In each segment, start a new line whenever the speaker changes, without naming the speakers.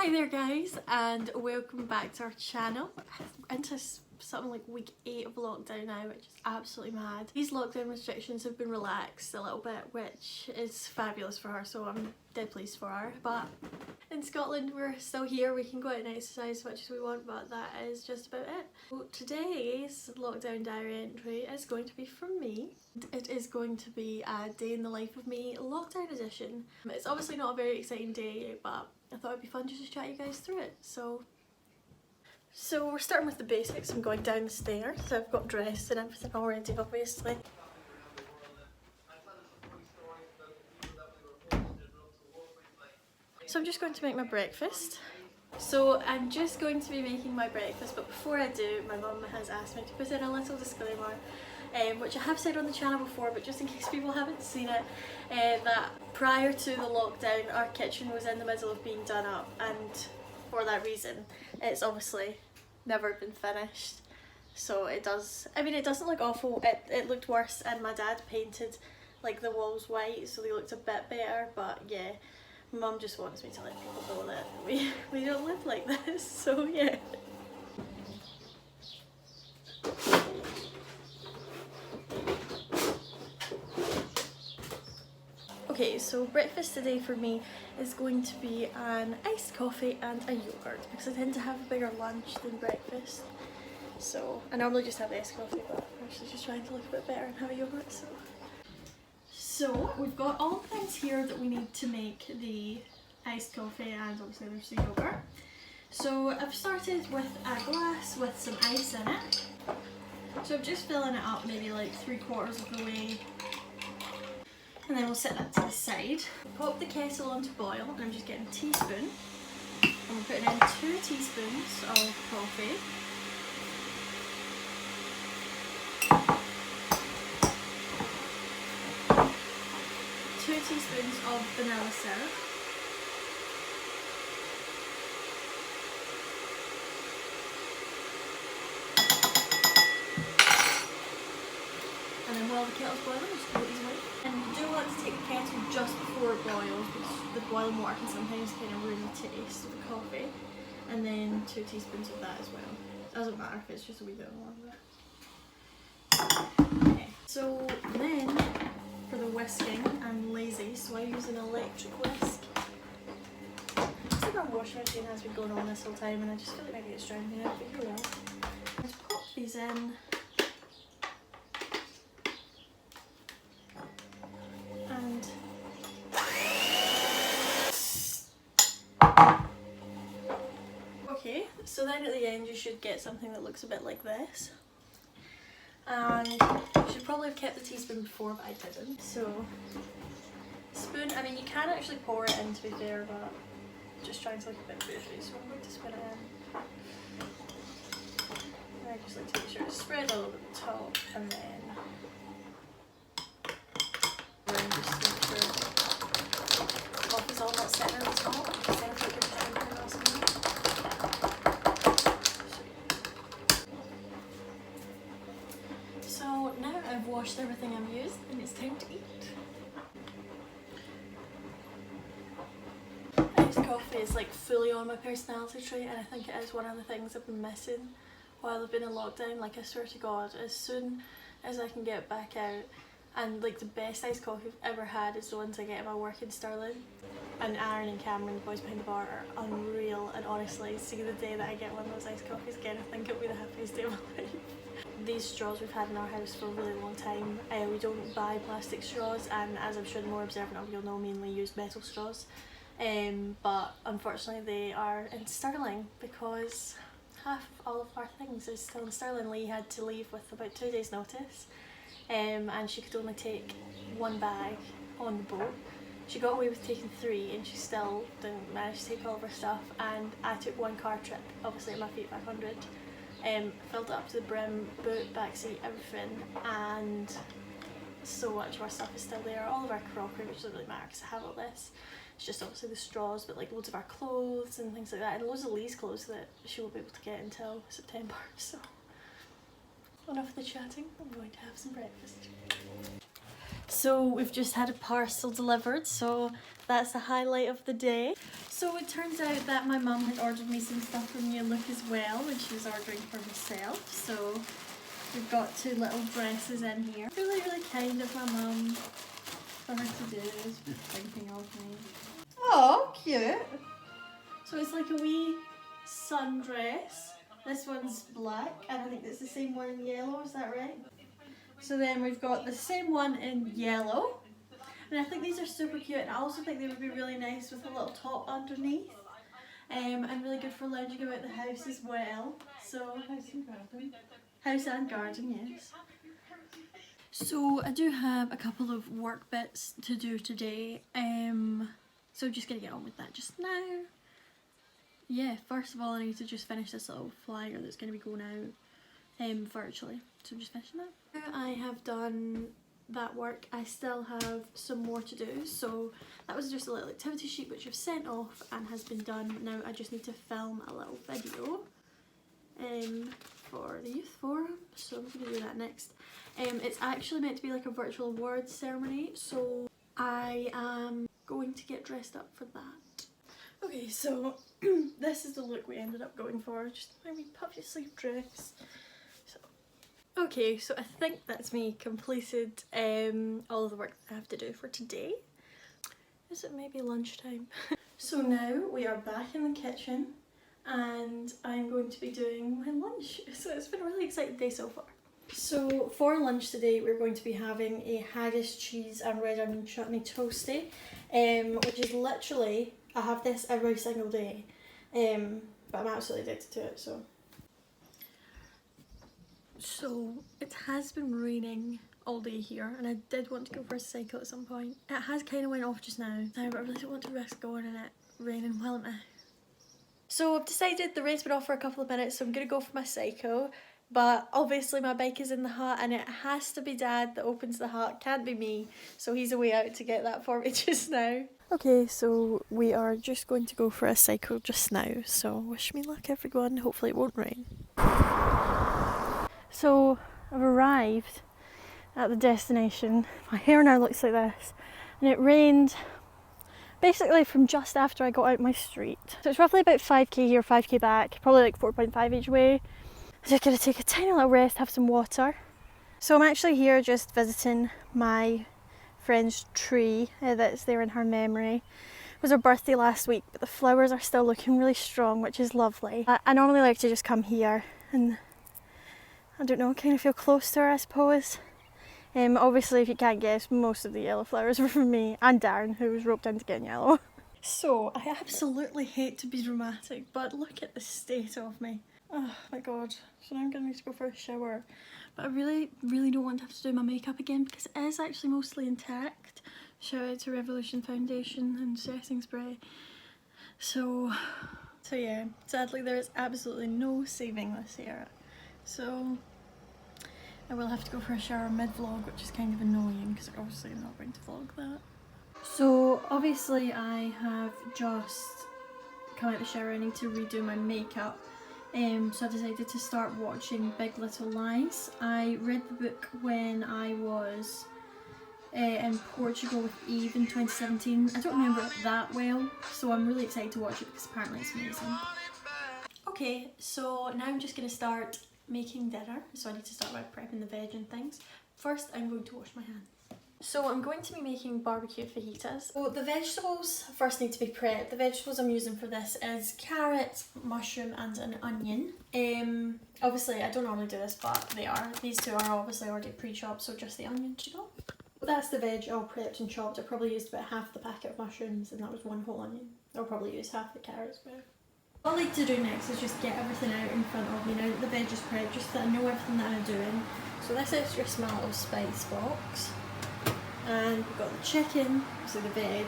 Hi there guys, and welcome back to our channel. Into something like week 8 of lockdown now, which is absolutely mad. These lockdown restrictions have been relaxed a little bit, which is fabulous for her, so I'm dead pleased for her. But in Scotland we're still here, we can go out and exercise as much as we want, but that is just about it. So today's lockdown diary entry is going to be from me. It is going to be a day in the life of me lockdown edition. It's obviously not a very exciting day, but I thought it'd be fun just to chat you guys through it. So we're starting with the basics. I'm going down the stairs. I've got dressed and everything already, obviously. So I'm just going to make my breakfast. So I'm just going to be making my breakfast, but before I do, my mum has asked me to put in a little disclaimer, which I have said on the channel before, but just in case people haven't seen it, that prior to the lockdown our kitchen was in the middle of being done up, and for that reason it's obviously never been finished. So it does, I mean, it doesn't look awful, it looked worse, and my dad painted like the walls white so they looked a bit better, but yeah. Mum just wants me to let people know that we don't live like this, so yeah. Okay, so breakfast today for me is going to be an iced coffee and a yogurt, because I tend to have a bigger lunch than breakfast. So I normally just have iced coffee, but I'm actually just trying to look a bit better and have a yogurt. So we've got all the things here that we need to make the iced coffee, and obviously there's the yogurt. So I've started with a glass with some ice in it. So I'm just filling it up maybe like 3/4 of the way. And then we'll set that to the side. Pop the kettle on to boil, and I'm just getting a teaspoon. And we're putting in 2 teaspoons of coffee. Two teaspoons of vanilla syrup. And then while the kettle's boiling, just put these away. And you do want to take the kettle just before it boils, because the boiling water can sometimes kind of ruin the taste of the coffee. And then 2 teaspoons of that as well. Doesn't matter if it's just a wee bit more of it. Okay, so then for the whisking, I'm lazy, so I use an electric whisk. Looks like our washing machine has been going on this whole time, and I just feel like maybe it's drowning out, but here we are. Let's pop these in. Okay, so then at the end you should get something that looks a bit like this. And I should probably have kept the teaspoon before, but I didn't. So, spoon, I mean you can actually pour it in to be fair, but just trying to look a bit bougie, so I'm going to spin it in. And I just like to make sure it's spread a little bit at the top, and then just to make sure the coffee's all not sitting at the top, because then if you're trying to put it on. So now I've washed everything I've used, and it's time to eat. Iced coffee is like fully on my personality trait, and I think it is one of the things I've been missing while I've been in lockdown. Like, I swear to God, as soon as I can get back out, and like the best iced coffee I've ever had is the ones I get at my work in Stirling. And Aaron and Cameron, the boys behind the bar, are unreal, and honestly, see the day that I get one of those iced coffees again, I think it'll be the happiest day of my life. These straws we've had in our house for a really long time. We don't buy plastic straws, and as I'm sure the more observant of you'll know, mainly use metal straws. But unfortunately they are in Stirling, because half of all of our things is still in Stirling. Lee had to leave with about 2 days notice, and she could only take 1 bag on the boat. She got away with taking 3, and she still didn't manage to take all of her stuff, and I took 1 car trip, obviously at my Fiat 500. Filled it up to the brim, boot, backseat, everything, and so much of our stuff is still there. All of our crockery, which doesn't really matter because I have all this. It's just obviously the straws, but like loads of our clothes and things like that, and loads of Lee's clothes that she won't be able to get until September. So enough of the chatting, I'm going to have some breakfast. So we've just had a parcel delivered, so that's the highlight of the day. So it turns out that my mum had ordered me some stuff from New Look as well when she was ordering for herself. So we've got 2 little dresses in here. Really, really kind of my mum for her to do this, thinking of me. Oh, cute! So it's like a wee sundress. This one's black, and I think it's the same one in yellow, is that right? So then we've got the same one in yellow. And I think these are super cute, and I also think they would be really nice with a little top underneath. And really good for lounging about the house as well. So, house and garden. House and garden, yes. So I do have a couple of work bits to do today. So I'm just going to get on with that just now. Yeah, first of all I need to just finish this little flyer that's going to be going out virtually. So I'm just finishing that. I have done that work. I still have some more to do, so that was just a little activity sheet which I've sent off and has been done. Now I just need to film a little video for the youth forum, so I'm going to do that next. It's actually meant to be like a virtual awards ceremony, so I am going to get dressed up for that. Okay, so this is the look we ended up going for, just a wee puffy sleeve dress. Okay, so I think that's me completed all of the work that I have to do for today. Is it maybe lunchtime? So now we are back in the kitchen and I'm going to be doing my lunch. So it's been a really exciting day so far. So for lunch today we're going to be having a haggis, cheese and red onion chutney toasty, which is literally, I have this every single day, but I'm absolutely addicted to it, so. So it has been raining all day here and I did want to go for a cycle at some point. It has kind of went off just now, but I really don't want to risk going in it raining while I'm out. So I've decided the rain's been off for a couple of minutes, so I'm going to go for my cycle. But obviously my bike is in the hut and it has to be Dad that opens the hut, can't be me. So he's away out to get that for me just now. Okay, so we are just going to go for a cycle just now. So wish me luck everyone, hopefully it won't rain. So I've arrived at the destination. My hair now looks like this, and it rained basically from just after I got out my street. So it's roughly about 5k here, 5k back, probably like 4.5 each way. I'm just going to take a tiny little rest, have some water. So I'm actually here just visiting my friend's tree that's there in her memory. It was her birthday last week, but the flowers are still looking really strong, which is lovely. I normally like to just come here and, I don't know, kind of feel close to her, I suppose. Obviously, if you can't guess, most of the yellow flowers were from me and Darren, who was roped into getting yellow. So, I absolutely hate to be dramatic, but look at the state of me. Oh my god. So now I'm going to need to go for a shower. But I really don't want to have to do my makeup again because it is actually mostly intact. Shout out to Revolution Foundation and setting spray. So yeah, sadly there is absolutely no saving this hair. So I will have to go for a shower mid-vlog, which is kind of annoying because obviously I'm not going to vlog that. So obviously I have just come out of the shower, I need to redo my makeup. So I decided to start watching Big Little Lies. I read the book when I was in Portugal with Eve in 2017. I don't remember it that well, so I'm really excited to watch it because apparently it's amazing. Okay, so now I'm just going to start making dinner, so I need to start by prepping the veg and things. First I'm going to wash my hands. So I'm going to be making barbecue fajitas. So the vegetables first need to be prepped. The vegetables I'm using for this is carrot, mushroom and an onion. Obviously I don't normally do this, but they are. These two are obviously already pre-chopped, so just the onion to go. That's the veg all prepped and chopped. I probably used about half the packet of mushrooms and that was one whole onion. I'll probably use half the carrots, but what I like to do next is just get everything out in front of me now that the veg is prepped, just so that I know everything that I'm doing. So this is just my little spice box. And we've got the chicken, so the veg,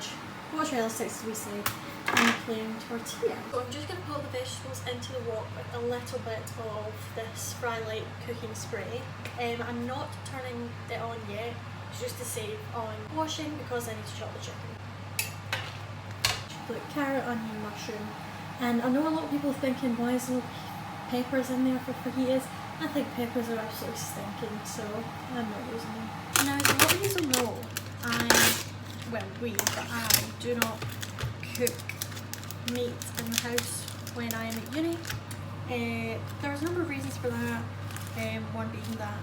mozzarella sticks as we say, and a plain tortilla. So I'm just going to put the vegetables into the wok with a little bit of this Fry Light cooking spray. I'm not turning it on yet, just to save on washing because I need to chop the chicken. Put carrot, onion, mushroom, and I know a lot of people are thinking, why is there peppers in there for fajitas? I think peppers are absolutely stinking, so I'm not using them. Now, as a lot of you will know, I do not cook meat in the house when I am at uni. There's a number of reasons for that. One being that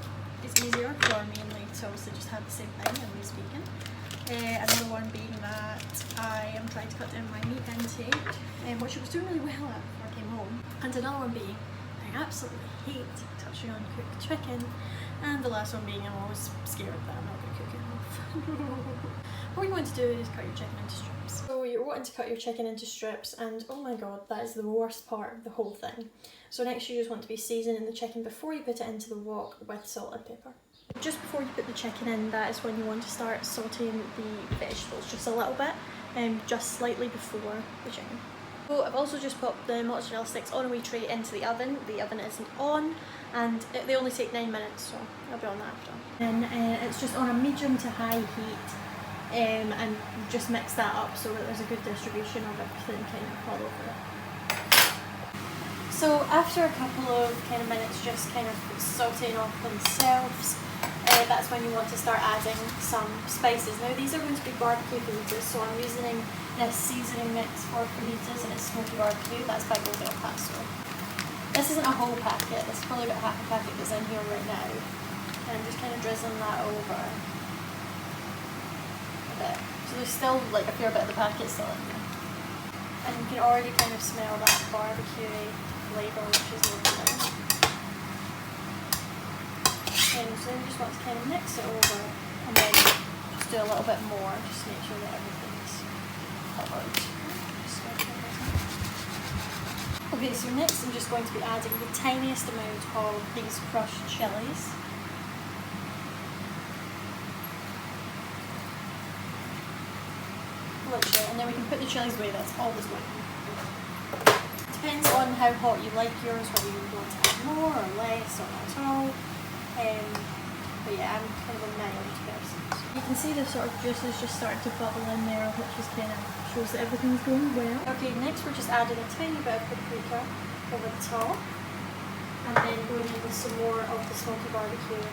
it's easier for me and Lee to obviously just have the same thing and we speaking. Another one being that I am trying to cut down my meat intake, which I was doing really well at before I came home. And another one being I absolutely hate touching on cooked chicken. And the last one being I'm always scared that I'm not going to cook it enough. What you want to do is cut your chicken into strips. So you're wanting to cut your chicken into strips, and oh my god, that is the worst part of the whole thing. So next you just want to be seasoning the chicken before you put it into the wok with salt and pepper. Just before you put the chicken in, that is when you want to start sauteing the vegetables just a little bit, just slightly before the chicken. So I've also just popped the mozzarella sticks on a wee tray into the oven. The oven isn't on, and they only take 9 minutes, so I'll be on that after. And it's just on a medium to high heat, and just mix that up so that there's a good distribution of everything kind of all over it. So after a couple of kind of minutes just kind of sauteing off themselves, that's when you want to start adding some spices. Now these are going to be barbecue fajitas, so I'm using this seasoning mix for fajitas and it's smoky barbecue. That's by Gold El Paso. This isn't a whole packet, this is probably about half a packet that's in here right now. And I'm just kind of drizzling that over a bit. So there's still like a fair bit of the packet still in there. And you can already kind of smell that barbecue flavour, which is lovely. So then you just want to kind of mix it over and then just do a little bit more just to make sure that everything's covered. Okay, so next I'm just going to be adding the tiniest amount of these crushed chilies. Literally, and then we can put the chilies away, that's all that's going on. Depends on how hot you like yours, whether you want to add more or less or not at all. But yeah, I'm kind of a mild person. You can see the sort of juices just starting to bubble in there, which just kind of shows that everything's going well. Okay, next we're just adding a tiny bit of paprika over the top, and then going in with some more of the smoky barbecue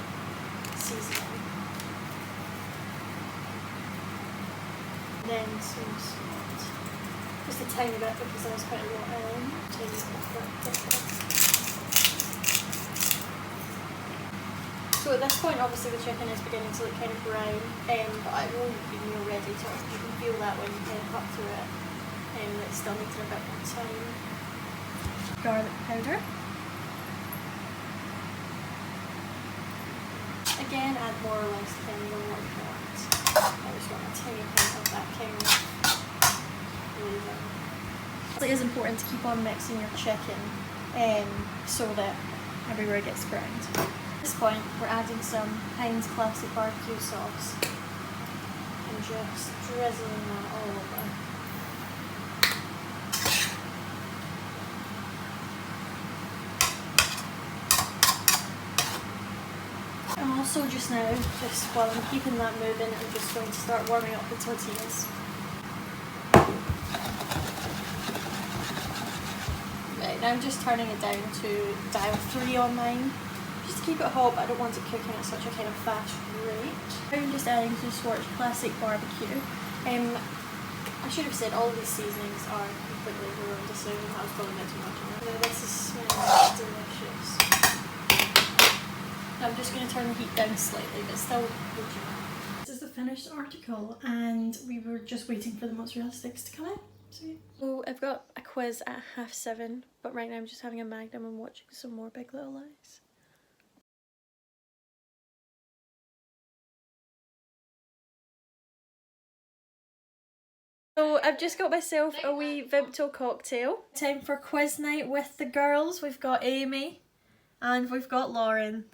seasoning. Then some salt. Just a tiny bit because I was putting a lot in. Tiny bit. So at this point, obviously the chicken is beginning to look kind of brown, but it won't be ready to. You can feel that when you kind of cut through it, that it's still needs a bit more time. Garlic powder. Again, add more or less depending on what you want. I just want a tiny hint of that kind of flavour. It is important to keep on mixing your chicken so that everywhere gets browned. At this point, we're adding some Heinz Classic Barbecue Sauce and just drizzling that all over. I'm also just now, just while I'm keeping that moving, I'm just going to start warming up the tortillas. Right, now I'm just turning it down to dial 3 on mine. Just to keep it hot, but I don't want it cooking at such a kind of fast rate. I'm just adding some Schwartz Classic Barbecue. I should have said all of these seasonings are completely your own decision. That was probably a bit too much. This is smelling delicious. I'm just going to turn the heat down slightly, but still good. This is the finished article, and we were just waiting for the mozzarella sticks to come in. So I've got a quiz at 7:30, but right now I'm just having a Magnum and watching some more Big Little Lies. So I've just got myself a wee Vimto cocktail. Time for quiz night with the girls. We've got Amy and we've got Lauren.